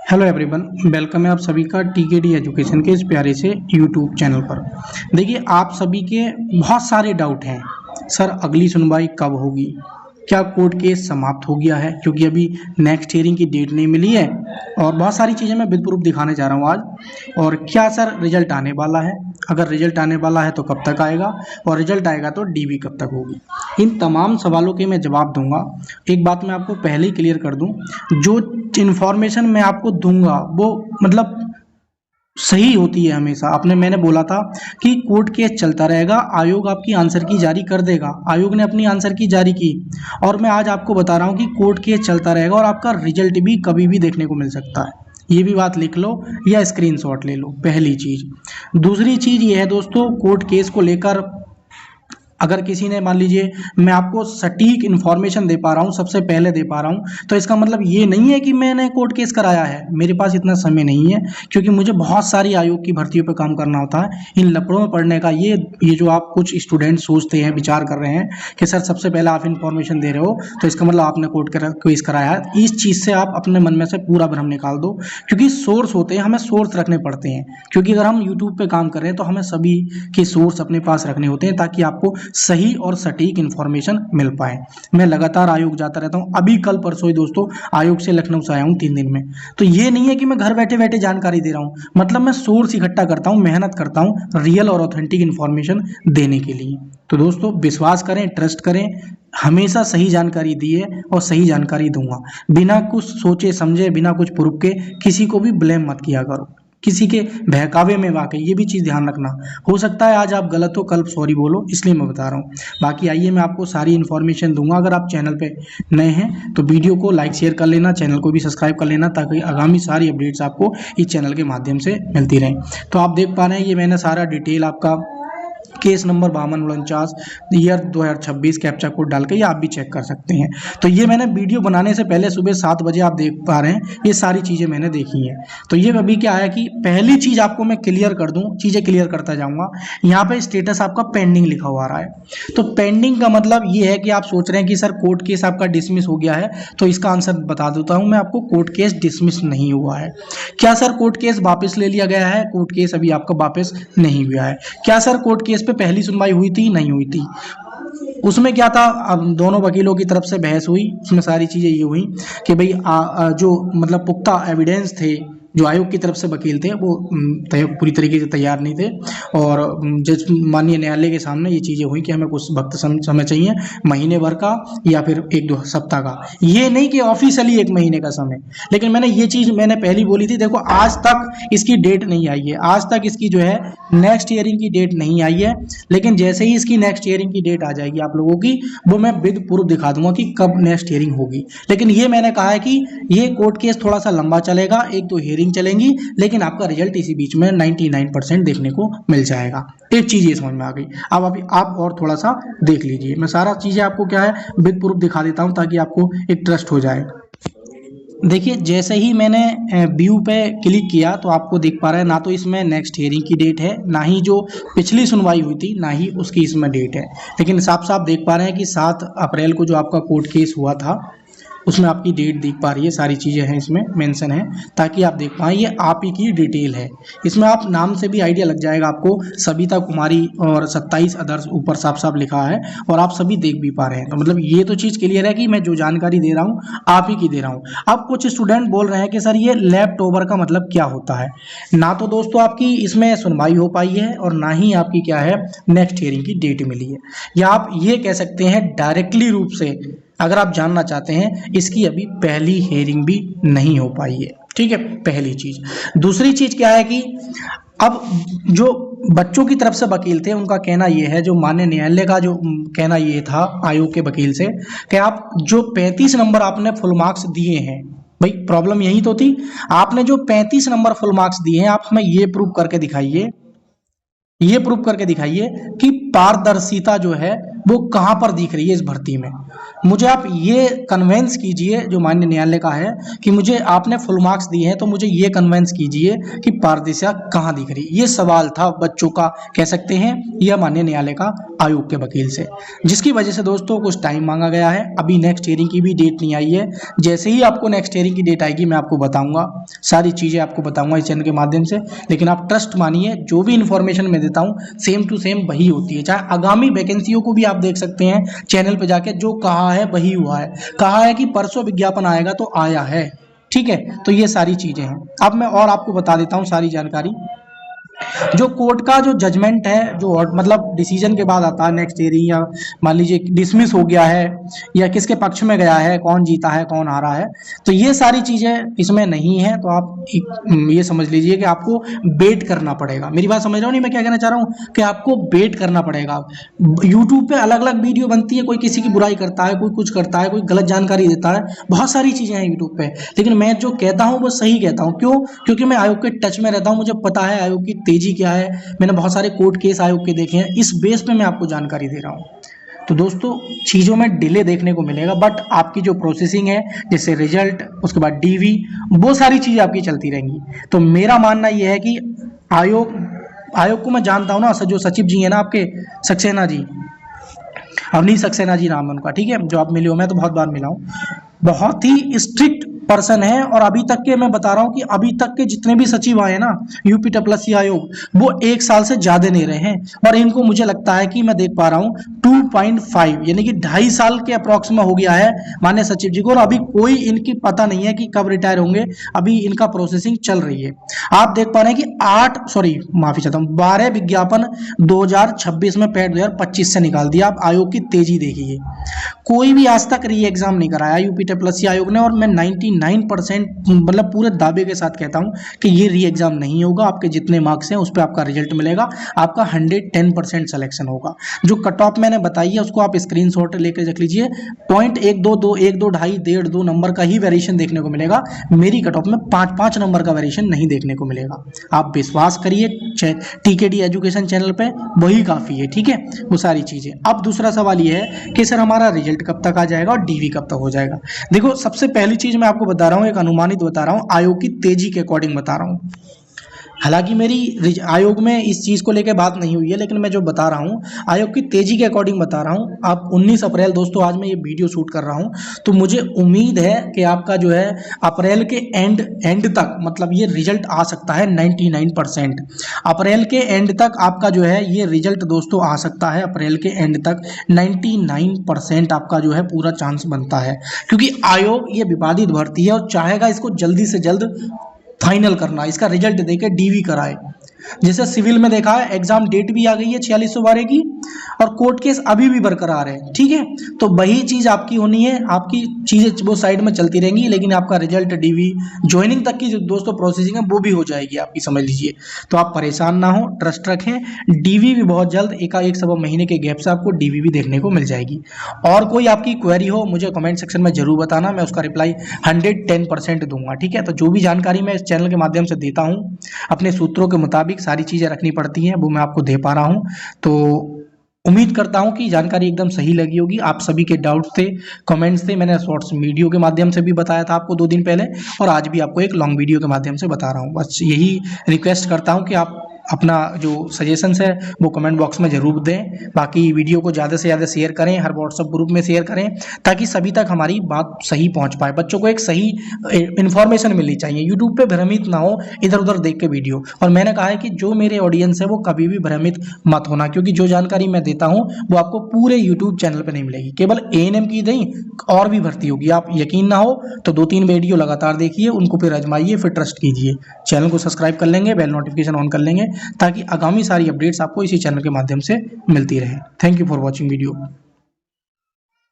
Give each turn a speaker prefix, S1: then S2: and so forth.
S1: Hello everyone, welcome है आप सभी का टीकेडी एजुकेशन के इस प्यारे से यूट्यूब चैनल पर। देखिए, आप सभी के बहुत सारे डाउट हैं। सर, अगली सुनवाई कब होगी? क्या कोर्ट केस समाप्त हो गया है? क्योंकि अभी नेक्स्ट हियरिंग की डेट नहीं मिली है और बहुत सारी चीज़ें मैं विद प्रूफ दिखाने जा रहा हूँ आज। और क्या सर रिजल्ट आने वाला है? अगर रिजल्ट आने वाला है तो कब तक आएगा, और रिजल्ट आएगा तो डीवी कब तक होगी? इन तमाम सवालों के मैं जवाब दूंगा। एक बात मैं आपको पहले ही क्लियर कर दूं, जो इन्फॉर्मेशन मैं आपको दूंगा वो मतलब सही होती है हमेशा। मैंने बोला था कि कोर्ट केस चलता रहेगा, आयोग आपकी आंसर की जारी कर देगा। आयोग ने अपनी आंसर की जारी की और मैं आज आपको बता रहा हूँ कि कोर्ट केस चलता रहेगा और आपका रिजल्ट भी कभी भी देखने को मिल सकता है। ये भी बात लिख लो या स्क्रीनशॉट ले लो, पहली चीज़। दूसरी चीज़ ये है दोस्तों, कोर्ट केस को लेकर अगर किसी ने, मान लीजिए मैं आपको सटीक इन्फॉर्मेशन दे पा रहा हूँ, सबसे पहले दे पा रहा हूँ, तो इसका मतलब ये नहीं है कि मैंने कोर्ट केस कराया है। मेरे पास इतना समय नहीं है, क्योंकि मुझे बहुत सारी आयोग की भर्तियों पर काम करना होता है। इन लफड़ों में पढ़ने का ये जो आप कुछ स्टूडेंट सोचते हैं, विचार कर रहे हैं कि सर सबसे पहले आप इन्फॉर्मेशन दे रहे हो तो इसका मतलब आपने कोर्ट केस कराया है, इस चीज़ से आप अपने मन में से पूरा भ्रम निकाल दो। क्योंकि सोर्स होते हैं, हमें सोर्स रखने पड़ते हैं। क्योंकि अगर हम यूट्यूब पे काम कर रहे हैं तो हमें सभी के सोर्स अपने पास रखने होते हैं, ताकि आपको सही और सटीक इन्फॉर्मेशन मिल पाए। मैं लगातार आयोग जाता रहता हूं, अभी कल परसों ही दोस्तों आयोग से लखनऊ से आया हूं 3 दिन में। तो ये नहीं है कि मैं घर बैठे बैठे जानकारी दे रहा हूं, मतलब मैं सोर्स इकट्ठा करता हूं, मेहनत करता हूं रियल और ऑथेंटिक इन्फॉर्मेशन देने के लिए। तो दोस्तों विश्वास करें, ट्रस्ट करें, हमेशा सही जानकारी दी है और सही जानकारी दूंगा। बिना कुछ सोचे समझे, बिना कुछ प्रूफ के किसी को भी ब्लेम मत किया करो, किसी के बहकावे में। वाकई ये भी चीज़ ध्यान रखना, हो सकता है आज आप गलत हो, कल सॉरी बोलो, इसलिए मैं बता रहा हूँ। बाकी आइए मैं आपको सारी इन्फॉर्मेशन दूंगा। अगर आप चैनल पे नए हैं तो वीडियो को लाइक शेयर कर लेना, चैनल को भी सब्सक्राइब कर लेना, ताकि आगामी सारी अपडेट्स आपको इस चैनल के माध्यम से मिलती रहें। तो आप देख पा रहे हैं, ये मैंने सारा डिटेल आपका case number 5249 year 2026 captcha code डाल के, ये आप भी चेक कर सकते हैं। तो ये मैंने वीडियो बनाने से पहले सुबह 7 बजे, आप देख पा रहे हैं, ये सारी चीज़ें मैंने देखी हैं। तो ये अभी क्या है कि पहली चीज़ आपको मैं क्लियर कर दूं, चीज़ें क्लियर करता जाऊंगा। यहाँ पे स्टेटस आपका पेंडिंग लिखा हुआ आ रहा है। तो पेंडिंग का मतलब ये है कि आप सोच रहे हैं कि सर कोर्ट केस आपका डिसमिस हो गया है, तो इसका आंसर बता देता हूँ मैं आपको, कोर्ट केस डिसमिस नहीं हुआ है। क्या सर कोर्ट केस वापस ले लिया गया है? कोर्ट केस अभी आपका वापस नहीं हुआ है। क्या सर कोर्ट केस पे पहली सुनवाई हुई थी? नहीं हुई थी। उसमें क्या था, अब दोनों वकीलों की तरफ से बहस हुई। उसमें सारी चीज़ें ये हुई कि भाई जो मतलब पुख्ता एविडेंस थे, जो आयोग की तरफ से वकील थे वो पूरी तरीके से तैयार नहीं थे। और जज माननीय न्यायालय के सामने ये चीज़ें हुई कि हमें कुछ वक्त समय चाहिए, महीने भर का या फिर 1-2 सप्ताह का। ये नहीं कि ऑफिशियली 1 महीने का समय। लेकिन मैंने ये चीज़ मैंने पहली बोली थी, देखो आज तक इसकी डेट नहीं आई है, आज तक इसकी जो है नेक्स्ट हियरिंग की डेट नहीं आई है। लेकिन जैसे ही इसकी नेक्स्ट हियरिंग की डेट आ जाएगी आप लोगों की, वो मैं विद प्रूफ दिखा दूंगा कि कब नेक्स्ट हियरिंग होगी। लेकिन ये मैंने कहा है कि ये कोर्ट केस थोड़ा सा लंबा चलेगा, 1-2 हियरिंग चलेंगी, लेकिन आपका रिजल्ट इसी बीच में 99% देखने को मिल जाएगा। एक चीज ये समझ में आ गई। अब अभी आप और थोड़ा सा देख लीजिए, मैं सारा चीजें आपको क्या है विद प्रूफ दिखा देता हूं, ताकि आपको एक ट्रस्ट हो जाए। देखिए, जैसे ही मैंने व्यू पे क्लिक किया तो आपको दिख पा रहा है, ना तो इसमें नेक्स्ट हियरिंग की डेट है, ना ही जो पिछली सुनवाई हुई थी, ना ही उसकी इसमें डेट है। लेकिन साफ साफ देख पा रहे हैं कि 7 अप्रैल को जो आपका कोर्ट केस हुआ था, उसमें आपकी डेट दिख पा रही है, सारी चीज़ें हैं इसमें मेंशन है, ताकि आप देख पाएँ। ये आप ही की डिटेल है, इसमें आप नाम से भी आइडिया लग जाएगा आपको। सविता कुमारी और 27 अदर्स ऊपर साफ साफ लिखा है, और आप सभी देख भी पा रहे हैं। तो मतलब ये तो चीज़ क्लियर है कि मैं जो जानकारी दे रहा हूँ आप ही की दे रहा हूँ। अब कुछ स्टूडेंट बोल रहे हैं कि सर ये लेफ्ट ओवर का मतलब क्या होता है? ना तो दोस्तों आपकी इसमें सुनवाई हो पाई है, और ना ही आपकी क्या है नेक्स्ट हियरिंग की डेट मिली है। या आप ये कह सकते हैं डायरेक्टली रूप से, अगर आप जानना चाहते हैं, इसकी अभी पहली हियरिंग भी नहीं हो पाई है। ठीक है, पहली चीज। दूसरी चीज क्या है कि अब जो बच्चों की तरफ से वकील थे, उनका कहना यह है, जो माननीय न्यायालय का जो कहना ये था आयोग के वकील से, कि आप जो 35 नंबर आपने फुल मार्क्स दिए हैं, भाई प्रॉब्लम यही तो थी, आपने जो 35 नंबर फुल मार्क्स दिए हैं, आप हमें ये प्रूव करके दिखाइए, ये प्रूव करके दिखाइए कि पारदर्शिता जो है वो कहां पर दिख रही है इस भर्ती में। मुझे आप ये कन्वेंस कीजिए, जो माननीय न्यायालय का है, कि मुझे आपने फुल मार्क्स दिए हैं तो मुझे ये कन्वेंस कीजिए कि पारदर्शिता कहां दिख रही है। ये सवाल था बच्चों का, कह सकते हैं यह माननीय न्यायालय का आयोग के वकील से, जिसकी वजह से दोस्तों कुछ टाइम मांगा गया है। अभी नेक्स्ट हियरिंग की भी डेट नहीं आई है। जैसे ही आपको नेक्स्ट हियरिंग की डेट आएगी मैं आपको बताऊंगा, सारी चीज़ें आपको बताऊंगा इस चैनल के माध्यम से। लेकिन आप ट्रस्ट मानिए, जो भी इन्फॉर्मेशन मैं देता हूँ सेम टू सेम वही होती है। चाहे आगामी वैकेंसियों को भी आप देख सकते हैं चैनल पर जाके, जो कहा है वही हुआ है। कहा है कि परसों विज्ञापन आएगा तो आया है, ठीक है। तो ये सारी चीज़ें हैं। अब मैं और आपको बता देता हूँ सारी जानकारी। जो कोर्ट का जो जजमेंट है, जो मतलब डिसीजन के बाद आता है नेक्स्ट हियरिंग, या मान लीजिए डिसमिस हो गया है या किसके पक्ष में गया है, कौन जीता है कौन हारा है, तो ये सारी चीज़ें इसमें नहीं है। तो आप ये समझ लीजिए कि आपको वेट करना पड़ेगा। मेरी बात समझ रहे हो नहीं मैं क्या कहना चाह रहा हूँ, कि आपको वेट करना पड़ेगा। यूट्यूब पे अलग अलग वीडियो बनती है, कोई किसी की बुराई करता है, कोई कुछ करता है, कोई गलत जानकारी देता है, बहुत सारी चीज़ें हैं यूट्यूब पे। लेकिन मैं जो कहता हूँ वो सही कहता हूँ। क्यों? क्योंकि मैं आयोग के टच में रहता हूँ, मुझे पता है आयोग की तेजी क्या है। मैंने बहुत सारे कोर्ट केस आयोग के देखे हैं, इस बेस पे मैं आपको जानकारी दे रहा हूँ। तो दोस्तों चीज़ों में डिले देखने को मिलेगा, बट आपकी जो प्रोसेसिंग है, जैसे रिजल्ट, उसके बाद डीवी, वो सारी चीज़ें आपकी चलती रहेंगी। तो मेरा मानना यह है कि आयोग को मैं जानता हूँ ना, जो सचिव जी हैं ना आपके, सक्सेना जी, अवनीश सक्सेना जी नाम है उनका, ठीक है, जो आप मिले हो, मैं तो बहुत बार मिला हूँ। बहुत ही स्ट्रिक्ट पर्सन है। और अभी तक के मैं बता रहा हूँ कि अभी तक के जितने भी सचिव आए ना यूपीडब्ल्यूएससी आयोग, वो 1 साल से ज़्यादा नहीं रहे हैं। और इनको मुझे लगता है कि मैं देख पा रहा हूँ 2.5 यानी कि 2.5 साल के अप्रॉक्स में हो गया है माननीय सचिव जी को। और अभी कोई इनकी पता नहीं है कि कब रिटायर होंगे, अभी इनका प्रोसेसिंग चल रही है। आप देख पा रहे हैं कि 12 विज्ञापन 2026 में पैड 2025 से निकाल दिया। आप आयोग की तेजी देखिए। कोई भी आज तक री एग्जाम नहीं कराया यूपीडब्ल्यूएससी आयोग ने। और मैं 99% मतलब पूरे दावे के साथ कहता हूं कि ये री एग्जाम नहीं होगा। आपके जितने मार्क्स हैं उस पर आपका रिजल्ट मिलेगा, आपका 110% सिलेक्शन होगा। जो कट ऑफ मैंने बताई है उसको आप स्क्रीनशॉट लेकर रख लीजिए। 0.12, 2, 1, 2, 2.5, 1.5, 2 नंबर का ही वेरिएशन देखने को मिलेगा। मेरी कट ऑफ में 5 नंबर का वेरिएशन नहीं देखने को मिलेगा। आप विश्वास करिए टीकेडी एजुकेशन चैनल पे, वही काफ़ी है, ठीक है। वो सारी चीज़ें। अब दूसरा सवाल ये है कि सर हमारा रिजल्ट कब तक आ जाएगा और डीवी कब तक हो जाएगा। देखो सबसे पहली चीज़ मैं आपको बता रहा हूँ, एक अनुमानित बता रहा हूँ, आयोग की तेजी के अकॉर्डिंग बता रहा हूँ। हालांकि मेरी आयोग में इस चीज़ को लेकर बात नहीं हुई है, लेकिन मैं जो बता रहा हूँ आयोग की तेजी के अकॉर्डिंग बता रहा हूँ। आप 19 अप्रैल दोस्तों, आज मैं ये वीडियो शूट कर रहा हूँ, तो मुझे उम्मीद है कि आपका जो है अप्रैल के एंड तक, मतलब ये रिजल्ट आ सकता है 99%। अप्रैल के एंड तक आपका जो है ये रिजल्ट दोस्तों आ सकता है। अप्रैल के एंड तक 99% आपका जो है पूरा चांस बनता है, क्योंकि आयोग ये विवादित भर्ती है और चाहेगा इसको जल्दी से जल्द फाइनल करना, इसका रिजल्ट देके डीवी कराए। जैसे सिविल में देखा है, एग्जाम डेट भी आ गई है 4612 की, और कोर्ट केस अभी भी बरकरार है, ठीक है। तो वही चीज़ आपकी होनी है, आपकी चीज़ें वो साइड में चलती रहेंगी, लेकिन आपका रिजल्ट, डीवी, ज्वाइनिंग तक की जो दोस्तों प्रोसेसिंग है वो भी हो जाएगी आपकी, समझ लीजिए। तो आप परेशान ना हो, ट्रस्ट रखें। डीवी भी बहुत जल्द, एक सवा महीने के गैप से आपको डीवी भी देखने को मिल जाएगी। और कोई आपकी क्वेरी हो मुझे कमेंट सेक्शन में जरूर बताना, मैं उसका रिप्लाई 110% दूंगा, ठीक है। तो जो भी जानकारी मैं इस चैनल के माध्यम से देता हूँ, अपने सूत्रों के मुताबिक सारी चीज़ें रखनी पड़ती हैं, वो मैं आपको दे पा रहा हूँ। तो उम्मीद करता हूं कि जानकारी एकदम सही लगी होगी। आप सभी के डाउट्स थे, कमेंट्स थे, मैंने शॉर्ट्स वीडियो के माध्यम से भी बताया था आपको 2 दिन पहले, और आज भी आपको एक लॉन्ग वीडियो के माध्यम से बता रहा हूं। बस यही रिक्वेस्ट करता हूं कि आप अपना जो सजेशंस है वो कमेंट बॉक्स में ज़रूर दें। बाकी वीडियो को ज़्यादा से ज़्यादा शेयर करें, हर व्हाट्सएप ग्रुप में शेयर करें, ताकि सभी तक हमारी बात सही पहुंच पाए। बच्चों को एक सही इन्फॉर्मेशन मिलनी चाहिए, यूट्यूब पे भ्रमित ना हो इधर उधर देख के वीडियो। और मैंने कहा है कि जो मेरे ऑडियंस है वो कभी भी भ्रमित मत होना, क्योंकि जो जानकारी मैं देता हूँ वो आपको पूरे यूट्यूब चैनल पर नहीं मिलेगी। केवल ANM की नहीं, और भी भर्ती होगी। आप यकीन ना हो तो 2-3 वीडियो लगातार देखिए, उनको फिर आजमाइए, फिर ट्रस्ट कीजिए। चैनल को सब्सक्राइब कर लेंगे, बेल नोटिफिकेशन ऑन कर लेंगे, ताकि आगामी सारी अपडेट्स आपको इसी चैनल के माध्यम से मिलती रहे। Thank you for watching video.